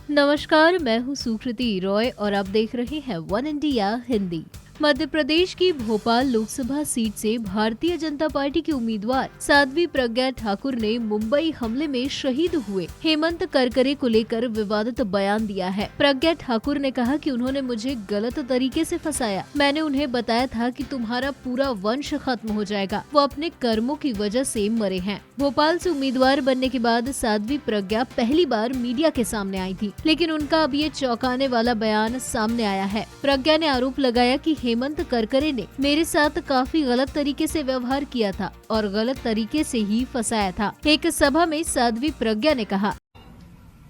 नमस्कार, मैं हूँ सुकृति रॉय और आप देख रहे हैं वन इंडिया हिंदी। मध्य प्रदेश की भोपाल लोकसभा सीट से भारतीय जनता पार्टी की उम्मीदवार साध्वी प्रज्ञा ठाकुर ने मुंबई हमले में शहीद हुए हेमंत करकरे को लेकर विवादित बयान दिया है। प्रज्ञा ठाकुर ने कहा कि उन्होंने मुझे गलत तरीके से फंसाया। मैंने उन्हें बताया था कि तुम्हारा पूरा वंश खत्म हो जाएगा। वो अपने कर्मों की वजह से मरे हैं। भोपाल से उम्मीदवार बनने के बाद साध्वी प्रज्ञा पहली बार मीडिया के सामने आई थी, लेकिन उनका अब ये चौंकाने वाला बयान सामने आया है। प्रज्ञा ने आरोप लगाया कि हेमंत करकरे ने मेरे साथ काफी गलत तरीके से व्यवहार किया था और गलत तरीके से ही फंसाया था। एक सभा में साध्वी प्रज्ञा ने कहा,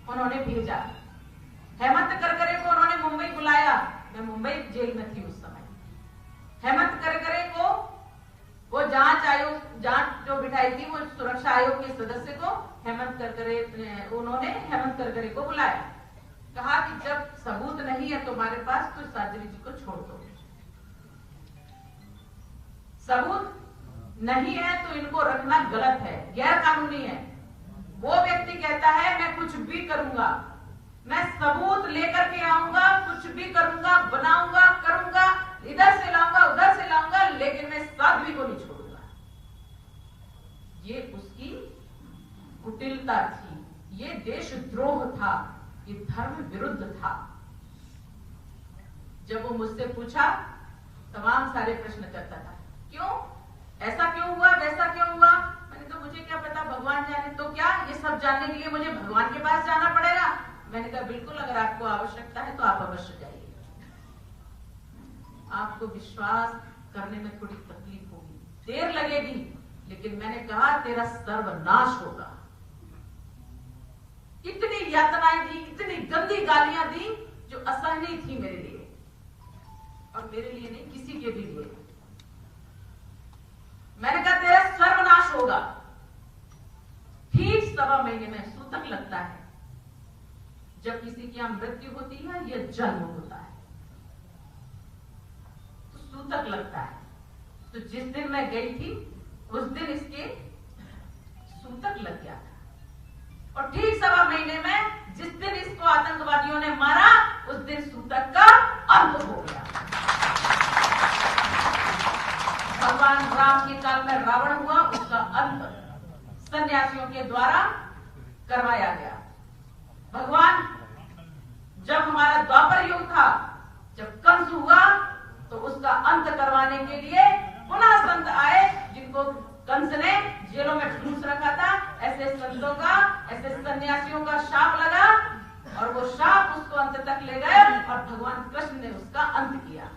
उन्होंने भेजा हेमंत करकरे को, उन्होंने मुंबई बुलाया। मैं मुंबई जेल में थी उस समय। हेमंत करकरे को वो जांच जो बिठाई थी, वो सुरक्षा आयोग के सदस्य को उन्होंने हेमंत करकरे को बुलाया। कहा कि जब सबूत नहीं है तुम्हारे पास तो साध्वी जी को छोड़ दो। सबूत नहीं है तो इनको रखना गलत है, गैर कानूनी है। वो व्यक्ति कहता है मैं कुछ भी करूंगा, मैं सबूत लेकर के आऊंगा, कुछ भी करूंगा, बनाऊंगा, करूंगा, इधर से लाऊंगा, उधर से लाऊंगा, लेकिन मैं साध्वी को नहीं छोड़ूंगा। ये उसकी कुटिलता थी, ये देशद्रोह था, ये धर्म विरुद्ध था। जब वो मुझसे पूछा, तमाम सारे प्रश्न करता था, क्यों ऐसा क्यों हुआ, वैसा क्यों हुआ। मैंने तो मुझे क्या पता, भगवान जाने। तो क्या ये सब जानने के लिए मुझे भगवान के पास जाना पड़ेगा। मैंने कहा बिल्कुल, अगर आपको आवश्यकता है तो आप अवश्य जाइए। आपको विश्वास करने में थोड़ी तकलीफ होगी, देर लगेगी, लेकिन मैंने कहा तेरा सर्वनाश होगा। इतनी यातनाएं दी, इतनी गंदी गालियां दी जो असहनीय थी मेरे लिए, और मेरे लिए नहीं, किसी के भी लिए। मैंने कहा तेरा सर्वनाश होगा। ठीक 1.25 महीने में सूतक लगता है। जब किसी की मृत्यु होती है या जन्म होता है तो सूतक लगता है। तो जिस दिन मैं गई थी उस दिन इसके सूतक लग गया था, और ठीक 1.25 महीने में जिस दिन इसको आतंकवादियों ने मारा उस दिन सूतक का अंत हो गया। भगवान राम के काल में रावण हुआ, उसका अंत सन्यासियों के द्वारा करवाया गया। भगवान जब हमारा द्वापर युग था, जब कंस हुआ, तो उसका अंत करवाने के लिए पुनः संत आए, जिनको कंस ने जेलों में ठूस रखा था। ऐसे संतों का, ऐसे सन्यासियों का शाप लगा, और वो शाप उसको अंत तक ले गए, और भगवान कृष्ण ने उसका अंत किया।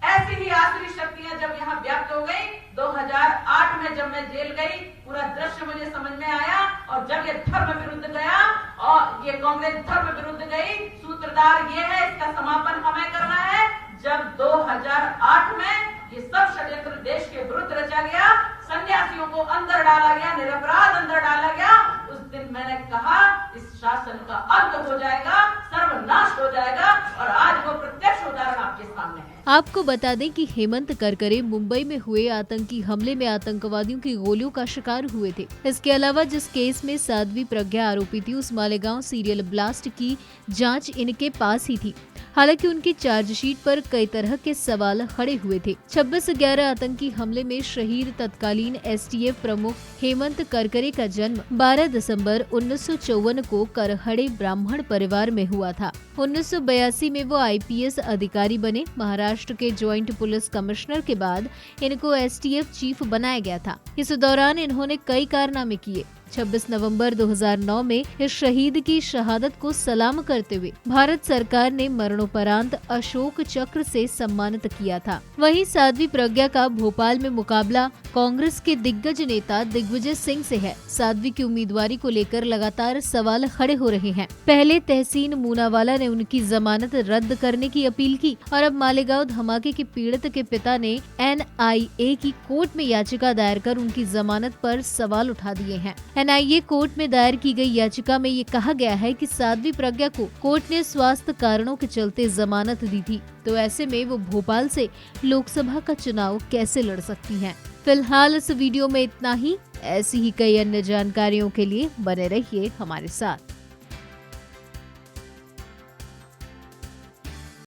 ऐसी ही आसुरी शक्तियां जब यहाँ व्याप्त हो गई, 2008 में जब मैं जेल गई, पूरा दृश्य मुझे समझ में आया। और जब ये धर्म विरुद्ध गया और ये कांग्रेस धर्म विरुद्ध गई, सूत्रधार ये है, इसका समापन हमें करना है। जब 2008 में ये सब षड्यंत्र देश के विरुद्ध रचा गया, सन्यासियों को अंदर डाला गया, निरपराध अंदर डाला गया, उस दिन मैंने कहा इस शासन का अंत हो जाएगा, सर्वनाश हो जाएगा। और आज वो प्रत्यक्ष उदाहरण आपके सामने है। आपको बता दें कि हेमंत करकरे मुंबई में हुए आतंकी हमले में आतंकवादियों की गोलियों का शिकार हुए थे। इसके अलावा जिस केस में साध्वी प्रज्ञा आरोपी थी, उस मालेगांव सीरियल ब्लास्ट की जांच इनके पास ही थी। हालांकि उनकी चार्जशीट पर कई तरह के सवाल खड़े हुए थे। 26/11 आतंकी हमले में शहीद तत्कालीन एसटीएफ प्रमुख हेमंत करकरे का जन्म 12 दिसंबर 1954 को करहड़े ब्राह्मण परिवार में हुआ था। 1982 में वो आईपीएस अधिकारी बने। महाराष्ट्र के ज्वाइंट पुलिस कमिश्नर के बाद इनको एसटीएफ चीफ बनाया गया था। इस दौरान इन्होंने कई कारनामे किए। 26 नवंबर 2009 में इस शहीद की शहादत को सलाम करते हुए भारत सरकार ने मरणोपरांत अशोक चक्र से सम्मानित किया था। वहीं साध्वी प्रज्ञा का भोपाल में मुकाबला कांग्रेस के दिग्गज नेता दिग्विजय सिंह से है। साध्वी की उम्मीदवारी को लेकर लगातार सवाल खड़े हो रहे हैं। पहले तहसीन मूनावाला ने उनकी जमानत रद्द करने की अपील की, और अब मालेगांव धमाके के पीड़ित के पिता ने एनआईए की कोर्ट में याचिका दायर कर उनकी जमानत पर सवाल उठा दिए हैं। एनआईए कोर्ट में दायर की गई याचिका में ये कहा गया है कि साध्वी प्रज्ञा को कोर्ट ने स्वास्थ्य कारणों के चलते जमानत दी थी, तो ऐसे में वो भोपाल से लोकसभा का चुनाव कैसे लड़ सकती हैं। फिलहाल इस वीडियो में इतना ही। ऐसी ही कई अन्य जानकारियों के लिए बने रहिए हमारे साथ।